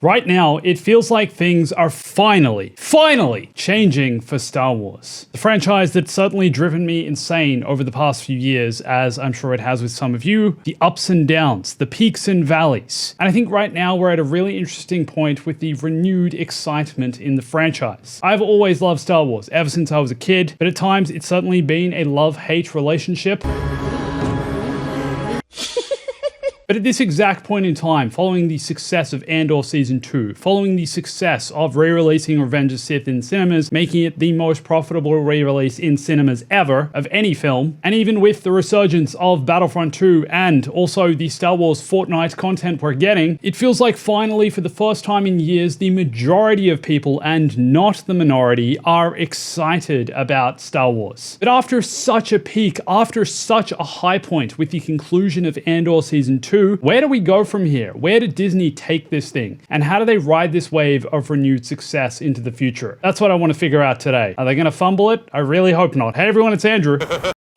Right now, it feels like things are finally changing for Star Wars. The franchise that's certainly driven me insane over the past few years, as I'm sure it has with some of you, the ups and downs, the peaks and valleys. And I think right now we're at a really interesting point with the renewed excitement in the franchise. I've always loved Star Wars, ever since I was a kid, but at times it's certainly been a love-hate relationship. But at this exact point in time, following the success of Andor Season 2, following the success of re-releasing Revenge of the Sith in cinemas, making it the most profitable re-release in cinemas ever of any film, and even with the resurgence of Battlefront 2 and also the Star Wars Fortnite content we're getting, it feels like finally, for the first time in years, the majority of people, and not the minority, are excited about Star Wars. But after such a peak, after such a high point with the conclusion of Andor Season 2, where do we go from here? Where did Disney take this thing? And how do they ride this wave of renewed success into the future? That's what I want to figure out today. Are they going to fumble it? I really hope not. Hey everyone, it's Andrew.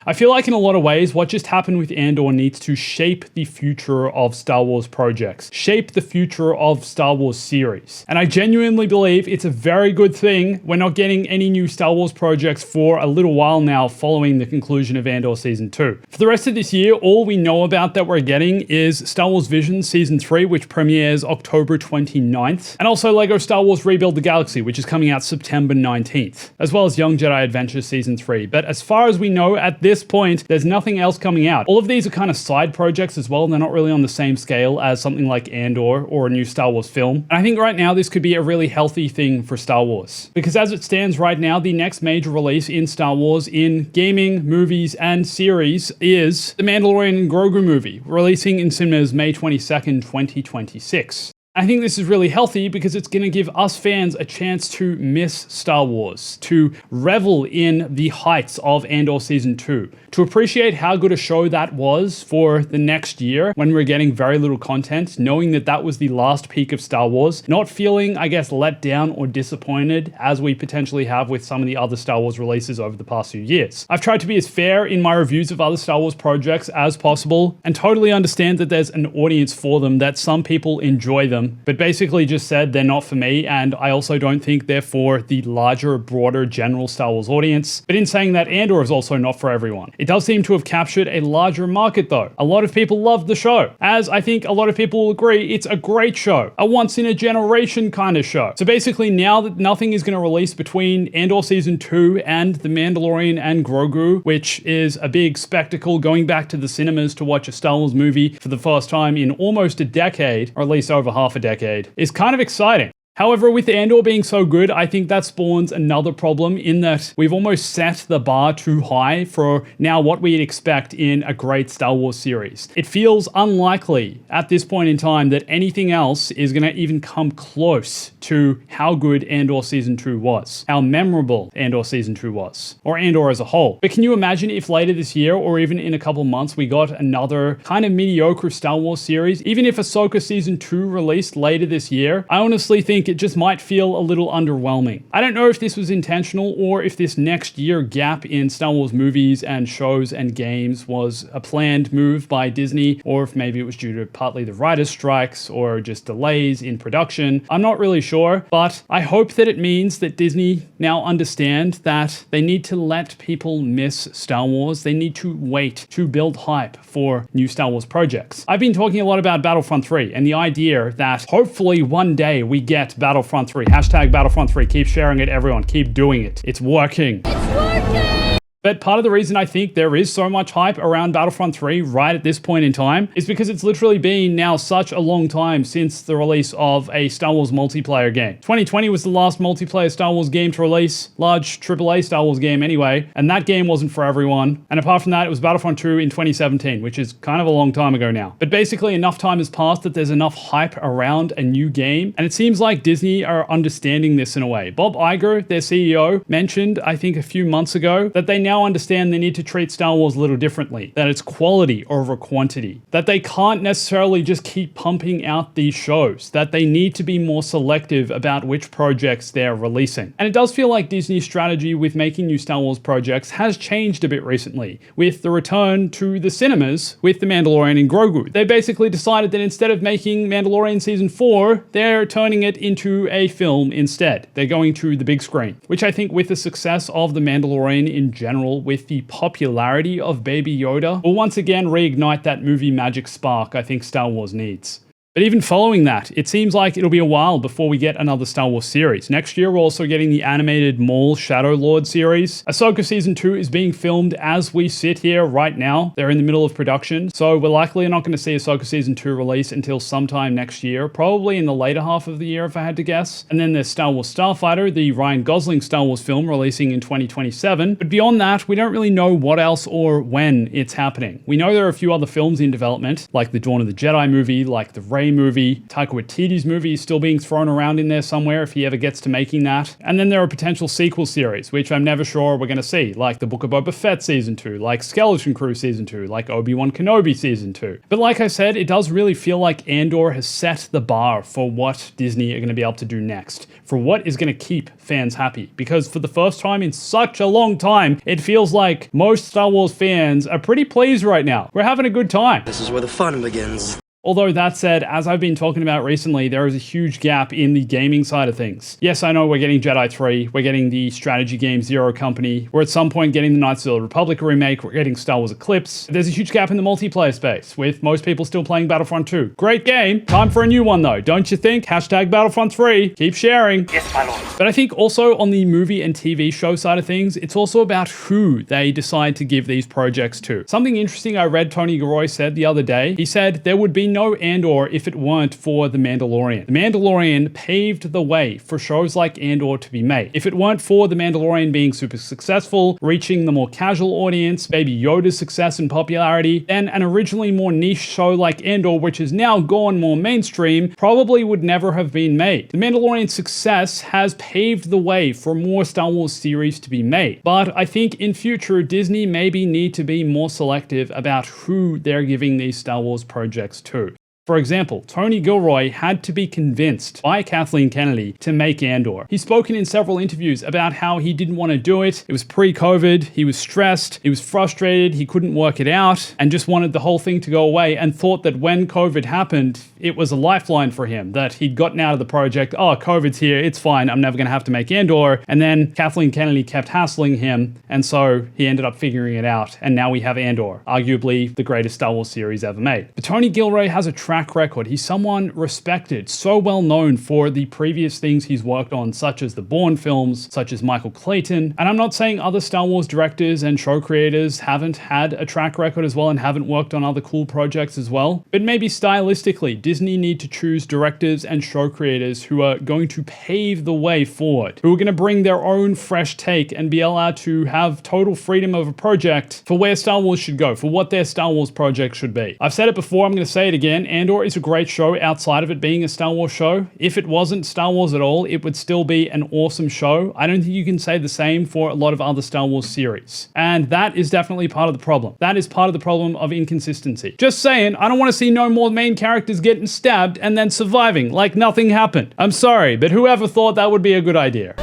I feel like in a lot of ways, what just happened with Andor needs to shape the future of Star Wars projects, shape the future of Star Wars series. And I genuinely believe it's a very good thing we're not getting any new Star Wars projects for a little while now following the conclusion of Andor Season 2. For the rest of this year, all we know about that we're getting is Star Wars Visions Season 3, which premieres October 29th, and also LEGO Star Wars Rebuild the Galaxy, which is coming out September 19th, as well as Young Jedi Adventure Season 3. But as far as we know at this point, there's nothing else coming out. All of these are kind of side projects as well. They're not really on the same scale as something like Andor or a new Star Wars film. And I think right now this could be a really healthy thing for Star Wars. Because as it stands right now, the next major release in Star Wars in gaming, movies, and series is the Mandalorian and Grogu movie, releasing in cinemas May 22nd, 2026. I think this is really healthy because it's going to give us fans a chance to miss Star Wars, to revel in the heights of Andor Season 2, to appreciate how good a show that was for the next year when we're getting very little content, knowing that that was the last peak of Star Wars, not feeling, I guess, let down or disappointed as we potentially have with some of the other Star Wars releases over the past few years. I've tried to be as fair in my reviews of other Star Wars projects as possible and totally understand that there's an audience for them, that some people enjoy them, but basically just said they're not for me, and I also don't think they're for the larger, broader, general Star Wars audience. But in saying that, Andor is also not for everyone. It does seem to have captured a larger market though. A lot of people love the show, as I think a lot of people will agree it's a great show, a once-in-a-generation kind of show. So basically now that nothing is going to release between Andor Season 2 and The Mandalorian and Grogu, which is a big spectacle, going back to the cinemas to watch a Star Wars movie for the first time in almost a decade, or at least over half a decade, is kind of exciting. However, with Andor being so good, I think that spawns another problem in that we've almost set the bar too high for now what we'd expect in a great Star Wars series. It feels unlikely at this point in time that anything else is going to even come close to how good Andor Season 2 was, how memorable Andor Season 2 was, or Andor as a whole. But can you imagine if later this year, or even in a couple months, we got another kind of mediocre Star Wars series? Even if Ahsoka Season 2 released later this year, I honestly think it just might feel a little underwhelming. I don't know if this was intentional or if this next year gap in Star Wars movies and shows and games was a planned move by Disney, or if maybe it was due to partly the writers' strikes or just delays in production. I'm not really sure, but I hope that it means that Disney now understand that they need to let people miss Star Wars. They need to wait to build hype for new Star Wars projects. I've been talking a lot about Battlefront 3 and the idea that hopefully one day we get Battlefront 3. Hashtag Battlefront 3. Keep sharing it, everyone. Keep doing it. It's working. It's working! But part of the reason I think there is so much hype around Battlefront 3 right at this point in time is because it's literally been now such a long time since the release of a Star Wars multiplayer game. 2020 was the last multiplayer Star Wars game to release, large AAA Star Wars game anyway, and that game wasn't for everyone. And apart from that, it was Battlefront 2 in 2017, which is kind of a long time ago now. But basically enough time has passed that there's enough hype around a new game, and it seems like Disney are understanding this in a way. Bob Iger, their CEO, mentioned, I think a few months ago, that they now now understand they need to treat Star Wars a little differently, that it's quality over quantity, that they can't necessarily just keep pumping out these shows, that they need to be more selective about which projects they're releasing. And it does feel like Disney's strategy with making new Star Wars projects has changed a bit recently, with the return to the cinemas with The Mandalorian and Grogu. They basically decided that instead of making Mandalorian Season 4, they're turning it into a film instead. They're going to the big screen, which I think with the success of The Mandalorian in general, with the popularity of Baby Yoda, will once again reignite that movie magic spark I think Star Wars needs. But even following that, it seems like it'll be a while before we get another Star Wars series. Next year, we're also getting the animated Maul Shadow Lord series. Ahsoka Season 2 is being filmed as we sit here right now. They're in the middle of production, so we're likely not going to see Ahsoka Season 2 release until sometime next year, probably in the later half of the year if I had to guess. And then there's Star Wars Starfighter, the Ryan Gosling Star Wars film releasing in 2027. But beyond that, we don't really know what else or when it's happening. We know there are a few other films in development, like the Dawn of the Jedi movie, like the Rey movie. Taika Waititi's movie is still being thrown around in there somewhere if he ever gets to making that. And then there are potential sequel series, which I'm never sure we're going to see, like the Book of Boba Fett Season 2, like Skeleton Crew Season 2, like Obi-Wan Kenobi Season 2. But like I said, it does really feel like Andor has set the bar for what Disney are going to be able to do next, for what is going to keep fans happy. Because for the first time in such a long time, it feels like most Star Wars fans are pretty pleased right now. We're having a good time. This is where the fun begins. Although that said, as I've been talking about recently, there is a huge gap in the gaming side of things. Yes, I know we're getting Jedi 3, we're getting the strategy game Zero Company, we're at some point getting the Knights of the Old Republic remake, we're getting Star Wars Eclipse. There's a huge gap in the multiplayer space, with most people still playing Battlefront 2. Great game, time for a new one though, don't you think? Hashtag Battlefront 3, keep sharing. Yes, my lord. But I think also on the movie and TV show side of things, it's also about who they decide to give these projects to. Something interesting I read Tony Gilroy said the other day, he said there would be no Andor if it weren't for The Mandalorian. The Mandalorian paved the way for shows like Andor to be made. If it weren't for The Mandalorian being super successful, reaching the more casual audience, Baby Yoda's success and popularity, then an originally more niche show like Andor, which has now gone more mainstream, probably would never have been made. The Mandalorian's success has paved the way for more Star Wars series to be made. But I think in future, Disney maybe need to be more selective about who they're giving these Star Wars projects to. For example, Tony Gilroy had to be convinced by Kathleen Kennedy to make Andor. He's spoken in several interviews about how he didn't want to do it. It was pre-COVID, he was stressed, he was frustrated, he couldn't work it out, and just wanted the whole thing to go away, and thought that when COVID happened, it was a lifeline for him, that he'd gotten out of the project, oh, COVID's here, it's fine, I'm never going to have to make Andor. And then Kathleen Kennedy kept hassling him, and so he ended up figuring it out, and now we have Andor, arguably the greatest Star Wars series ever made. But Tony Gilroy has a track record. He's someone respected, so well known for the previous things he's worked on, such as the Bourne films, such as Michael Clayton. And I'm not saying other Star Wars directors and show creators haven't had a track record as well and haven't worked on other cool projects as well. But maybe stylistically, Disney need to choose directors and show creators who are going to pave the way forward, who are going to bring their own fresh take and be allowed to have total freedom of a project for where Star Wars should go, for what their Star Wars project should be. I've said it before, I'm going to say it again, Andor is a great show outside of it being a Star Wars show. If it wasn't Star Wars at all, it would still be an awesome show. I don't think you can say the same for a lot of other Star Wars series. And that is definitely part of the problem. That is part of the problem of inconsistency. Just saying, I don't want to see no more main characters getting stabbed and then surviving like nothing happened. I'm sorry, but whoever thought that would be a good idea?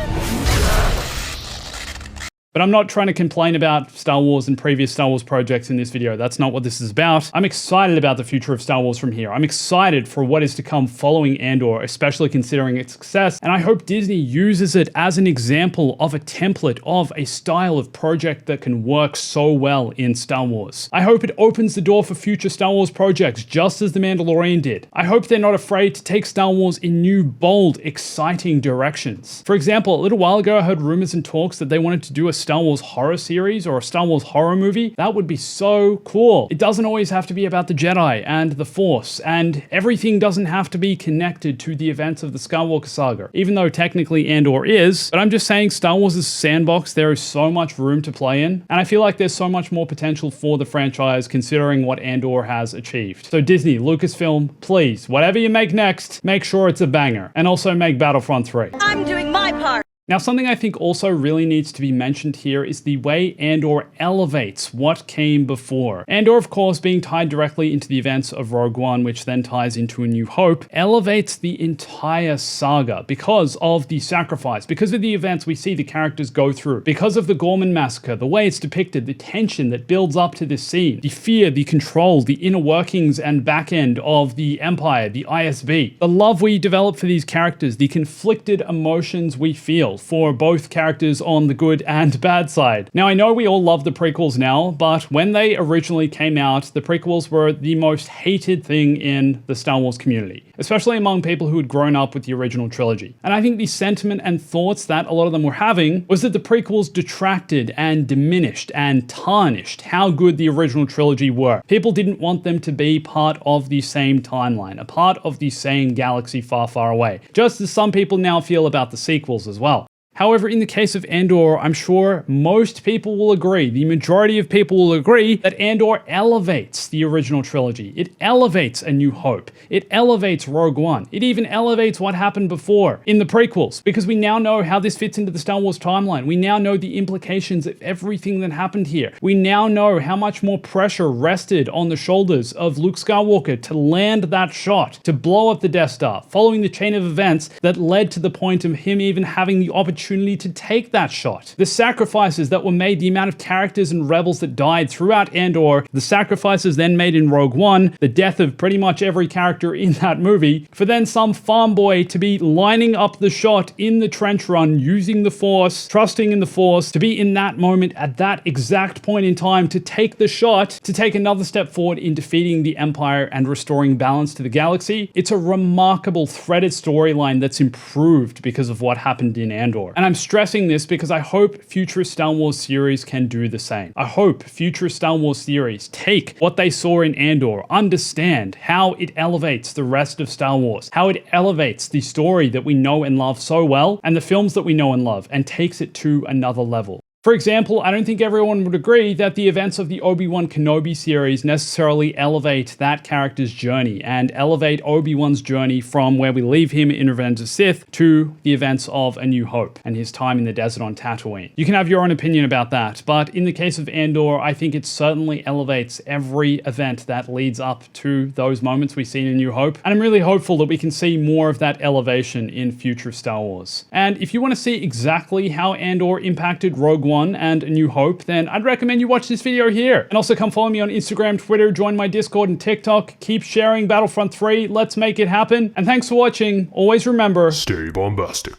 But I'm not trying to complain about Star Wars and previous Star Wars projects in this video. That's not what this is about. I'm excited about the future of Star Wars from here. I'm excited for what is to come following Andor, especially considering its success. And I hope Disney uses it as an example of a template of a style of project that can work so well in Star Wars. I hope it opens the door for future Star Wars projects, just as The Mandalorian did. I hope they're not afraid to take Star Wars in new, bold, exciting directions. For example, a little while ago, I heard rumors and talks that they wanted to do a Star Wars horror series or a Star Wars horror movie. That would be so cool. It doesn't always have to be about the Jedi and the Force, and everything doesn't have to be connected to the events of the Skywalker saga, even though technically Andor is. But I'm just saying, Star Wars is a sandbox. There is so much room to play in, and I feel like there's so much more potential for the franchise considering what Andor has achieved. So Disney, Lucasfilm, please, whatever you make next, make sure it's a banger, and also make Battlefront 3. I'm doing my part. Now, something I think also really needs to be mentioned here is the way Andor elevates what came before. Andor, of course, being tied directly into the events of Rogue One, which then ties into A New Hope, elevates the entire saga because of the sacrifice, because of the events we see the characters go through, because of the Gorman massacre, the way it's depicted, the tension that builds up to this scene, the fear, the control, the inner workings and back end of the Empire, the ISB, the love we develop for these characters, the conflicted emotions we feel for both characters on the good and bad side. Now, I know we all love the prequels now, but when they originally came out, the prequels were the most hated thing in the Star Wars community, especially among people who had grown up with the original trilogy. And I think the sentiment and thoughts that a lot of them were having was that the prequels detracted and diminished and tarnished how good the original trilogy were. People didn't want them to be part of the same timeline, a part of the same galaxy far, far away, just as some people now feel about the sequels as well. However, in the case of Andor, I'm sure most people will agree, the majority of people will agree, that Andor elevates the original trilogy. It elevates A New Hope. It elevates Rogue One. It even elevates what happened before in the prequels, because we now know how this fits into the Star Wars timeline. We now know the implications of everything that happened here. We now know how much more pressure rested on the shoulders of Luke Skywalker to land that shot, to blow up the Death Star, following the chain of events that led to the point of him even having the opportunity to take that shot. The sacrifices that were made, the amount of characters and rebels that died throughout Andor, the sacrifices then made in Rogue One, the death of pretty much every character in that movie, for then some farm boy to be lining up the shot in the trench run, using the Force, trusting in the Force, to be in that moment at that exact point in time to take the shot, to take another step forward in defeating the Empire and restoring balance to the galaxy. It's a remarkable threaded storyline that's improved because of what happened in Andor. And I'm stressing this because I hope future Star Wars series can do the same. I hope future Star Wars series take what they saw in Andor, understand how it elevates the rest of Star Wars, how it elevates the story that we know and love so well, and the films that we know and love, and takes it to another level. For example, I don't think everyone would agree that the events of the Obi-Wan Kenobi series necessarily elevate that character's journey and elevate Obi-Wan's journey from where we leave him in Revenge of the Sith to the events of A New Hope and his time in the desert on Tatooine. You can have your own opinion about that, but in the case of Andor, I think it certainly elevates every event that leads up to those moments we see in A New Hope, and I'm really hopeful that we can see more of that elevation in future Star Wars. And if you want to see exactly how Andor impacted Rogue One and A New Hope, then I'd recommend you watch this video here. And also come follow me on Instagram, Twitter, join my Discord and TikTok. Keep sharing Battlefront 3. Let's make it happen. And thanks for watching. Always remember, stay bombastic.